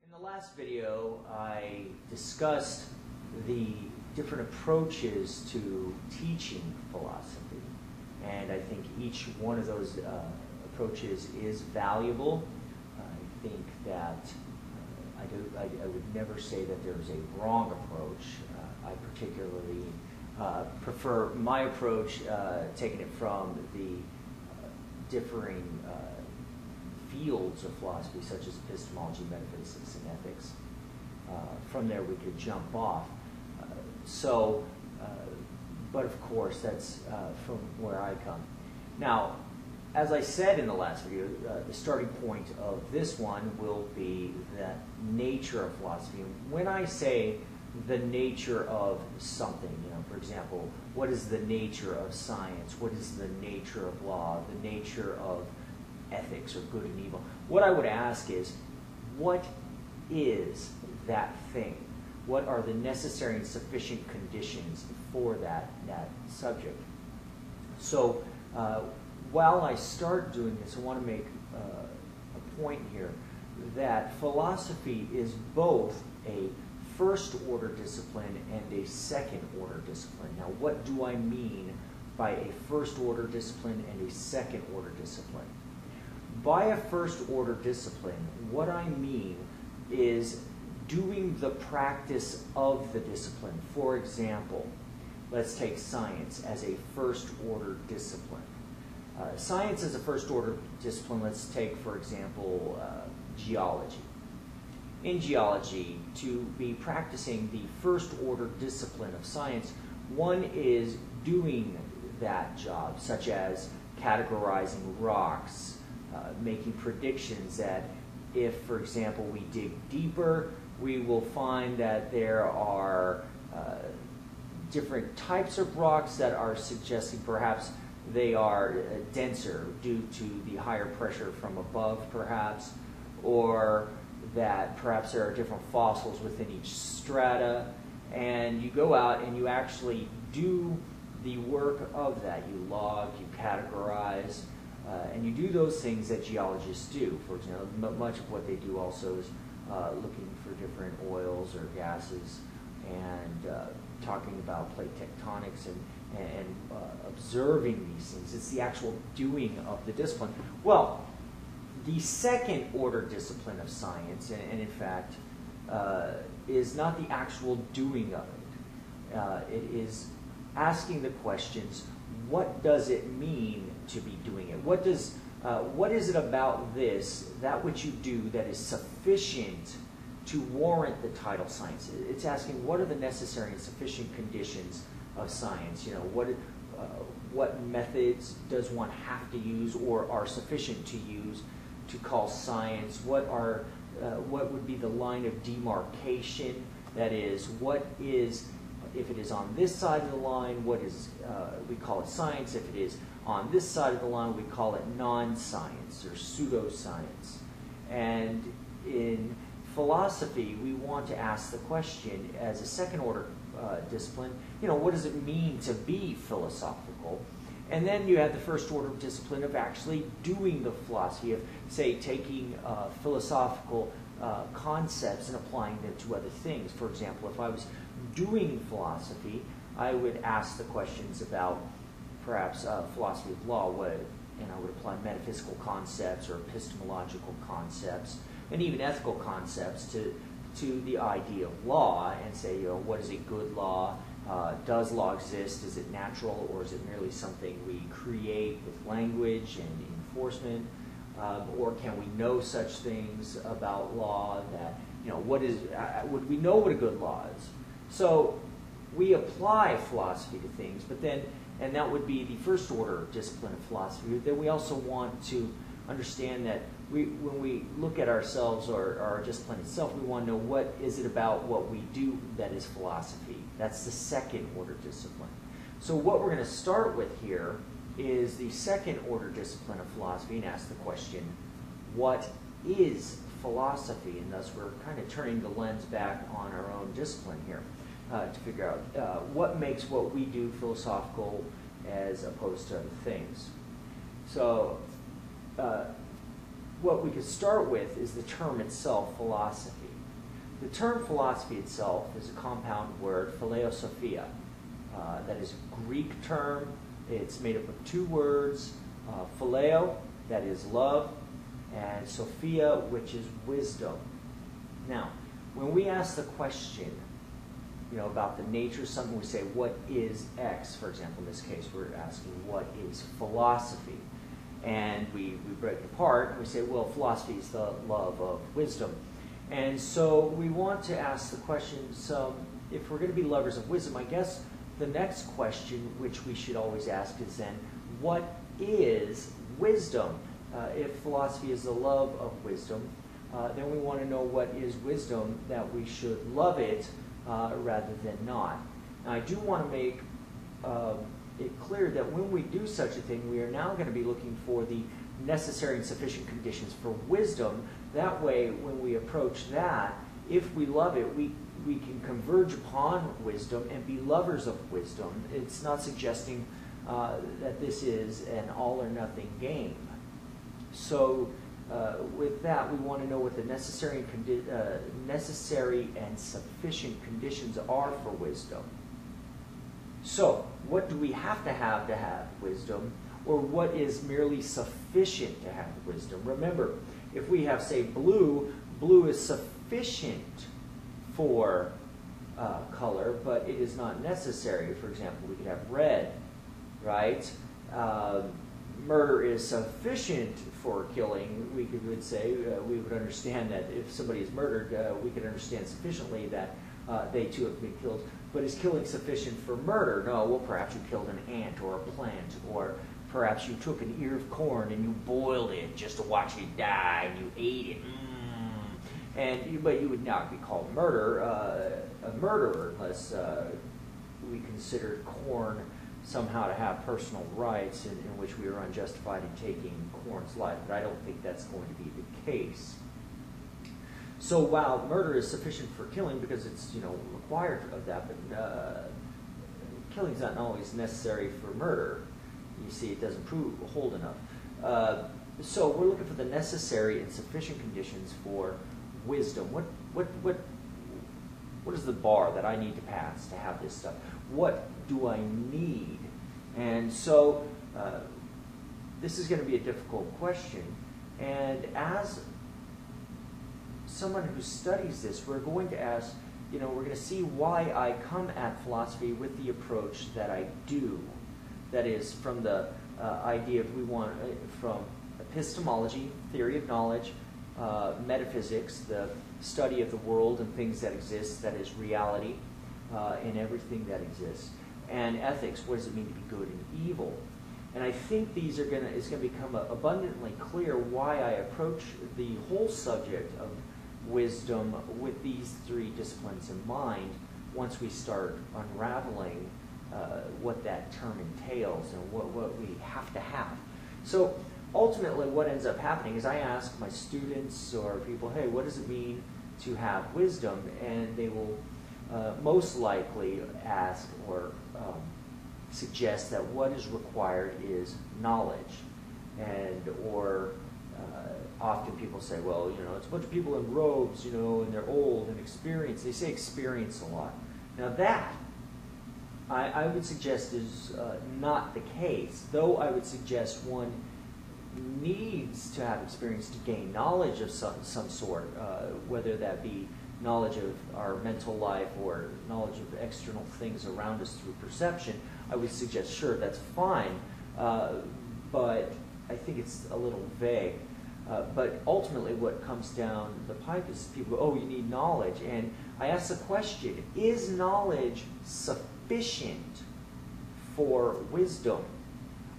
In the last video, I discussed the different approaches to teaching philosophy, and I think each one of those approaches is valuable. I think that I would never say that there's a wrong approach. I particularly prefer my approach, taking it from the differing fields of philosophy, such as epistemology, metaphysics, and ethics. From there, we could jump off. But of course, that's from where I come. Now, as I said in the last video, the starting point of this one will be the nature of philosophy. When I say the nature of something, for example, what is the nature of science? What is the nature of law? The nature of ethics or good and evil? What I would ask is, what is that thing? What are the necessary and sufficient conditions for that subject? So while I start doing this, I want to make a point here that philosophy is both a first-order discipline and a second-order discipline. Now, what do I mean by a first-order discipline and a second-order discipline? By a first-order discipline, what I mean is doing the practice of the discipline. For example, let's take science as a first-order discipline. Science as a first-order discipline, let's take, for example, geology. In geology, to be practicing the first-order discipline of science, one is doing that job, such as categorizing rocks, making predictions that if, for example, we dig deeper, we will find that there are different types of rocks that are suggesting perhaps they are denser due to the higher pressure from above, perhaps, or that perhaps there are different fossils within each strata, and you go out and you actually do the work of that. You log, you categorize, and you do those things that geologists do. For example, much of what they do also is looking for different oils or gases and talking about plate tectonics and observing these things. It's the actual doing of the discipline. Well, the second order discipline of science, and in fact, is not the actual doing of it. It is asking the questions, what does it mean to be doing it? What is it about this, that which you do, that is sufficient to warrant the title science? It's asking, what are the necessary and sufficient conditions of science? What methods does one have to use or are sufficient to use to call science? What would be the line of demarcation? That is, what is, if it is on this side of the line, what is, we call it science. If it is on this side of the line, we call it non-science or pseudoscience. And in philosophy, we want to ask the question, as a second order discipline, what does it mean to be philosophical? And then you have the first order discipline of actually doing the philosophy, of, say, taking philosophical concepts and applying them to other things. For example, if I was doing philosophy, I would ask the questions about perhaps philosophy of law, and I would apply metaphysical concepts or epistemological concepts and even ethical concepts to the idea of law, and say, what is a good law? Does law exist? Is it natural, or is it merely something we create with language and enforcement? Or can we know such things about law that, would we know what a good law is? So we apply philosophy to things, but then, and that would be the first order discipline of philosophy. Then we also want to understand that when we look at ourselves or our discipline itself, we want to know, what is it about what we do that is philosophy? That's the second order discipline. So what we're going to start with here is the second order discipline of philosophy, and ask the question, what is philosophy? And thus we're kind of turning the lens back on our own discipline here to figure out what makes what we do philosophical as opposed to other things. So what we could start with is the term itself, philosophy. The term philosophy itself is a compound word, philosophia. That is a Greek term. It's made up of two words, phileo, that is love, and sophia, which is wisdom. Now, when we ask the question, about the nature of something, we say, what is X? For example, in this case, we're asking, what is philosophy? And we break it apart, and we say, well, philosophy is the love of wisdom. And so we want to ask the question, so if we're going to be lovers of wisdom, I guess the next question, which we should always ask, is then, what is wisdom? If philosophy is the love of wisdom, then we want to know what is wisdom, that we should love it rather than not. Now, I do want to make it clear that when we do such a thing, we are now going to be looking for the necessary and sufficient conditions for wisdom. That way, when we approach that, if we love it, we can converge upon wisdom and be lovers of wisdom. It's not suggesting that this is an all-or-nothing game. So with that, we want to know what the necessary and sufficient conditions are for wisdom. So, what do we have to wisdom, or what is merely sufficient to have wisdom? Remember, if we have, say, blue is sufficient for color, but it is not necessary. For example, we could have red, right? Murder is sufficient for killing. We would say, we would understand that if somebody is murdered, we could understand sufficiently that they too have been killed. But is killing sufficient for murder? No, well, perhaps you killed an ant or a plant, or perhaps you took an ear of corn and you boiled it just to watch it die, and you ate it. But you would not be called a murderer unless we considered corn somehow to have personal rights in which we are unjustified in taking corn's life. But I don't think that's going to be the case. So while murder is sufficient for killing because it's required of that, but killing is not always necessary for murder. You see, it doesn't hold enough. So we're looking for the necessary and sufficient conditions for wisdom. What is the bar that I need to pass to have this stuff? What do I need? And so this is going to be a difficult question. And as someone who studies this, we're going to ask, we're going to see why I come at philosophy with the approach that I do. That is, from the idea from epistemology, theory of knowledge, metaphysics, the study of the world and things that exist, that is reality in everything that exists, and ethics, what does it mean to be good and evil? And I think it's going to become abundantly clear why I approach the whole subject of wisdom with these three disciplines in mind once we start unraveling what that term entails and what we have to have. So ultimately what ends up happening is I ask my students or people, hey, what does it mean to have wisdom? And they will most likely ask or suggest that what is required is knowledge. Or often people say, well, it's a bunch of people in robes, and they're old and experienced. They say experience a lot. Now that, I would suggest is not the case, though I would suggest one needs to have experience to gain knowledge of some sort, whether that be knowledge of our mental life or knowledge of external things around us through perception. I would suggest, sure, that's fine, but I think it's a little vague. But ultimately what comes down the pipe is people go, oh, you need knowledge. And I ask the question, is knowledge sufficient for wisdom?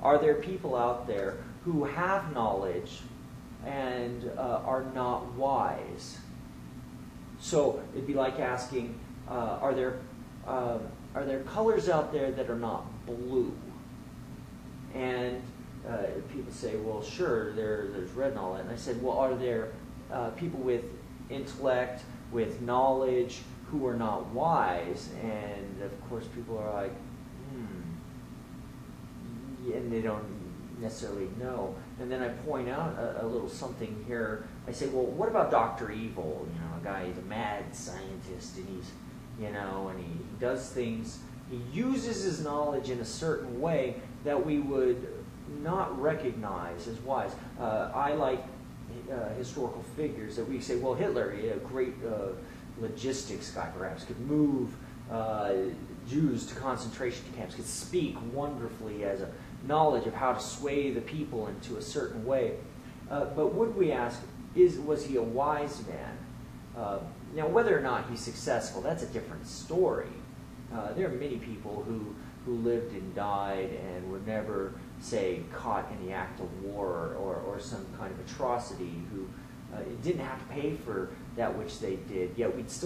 Are there people out there who have knowledge and are not wise? So it'd be like asking, are there colors out there that are not blue? And people say, well, sure, there's red and all that. And I said, well, are there people with intellect, with knowledge, who are not wise? And of course, people are like, and they don't necessarily know. and then I point out a little something here. I say, well, what about Dr. Evil? You know, a guy, he's a mad scientist, and he's, you know, and he does things, he uses his knowledge in a certain way that we would not recognize as wise. I like historical figures that we say, well, Hitler, a great logistics guy perhaps, could move Jews to concentration camps, could speak wonderfully as a knowledge of how to sway the people into a certain way. But would we ask, was he a wise man? Now, whether or not he's successful, that's a different story. There are many people who lived and died and were never, say, caught in the act of war or some kind of atrocity, who didn't have to pay for that which they did, yet we'd still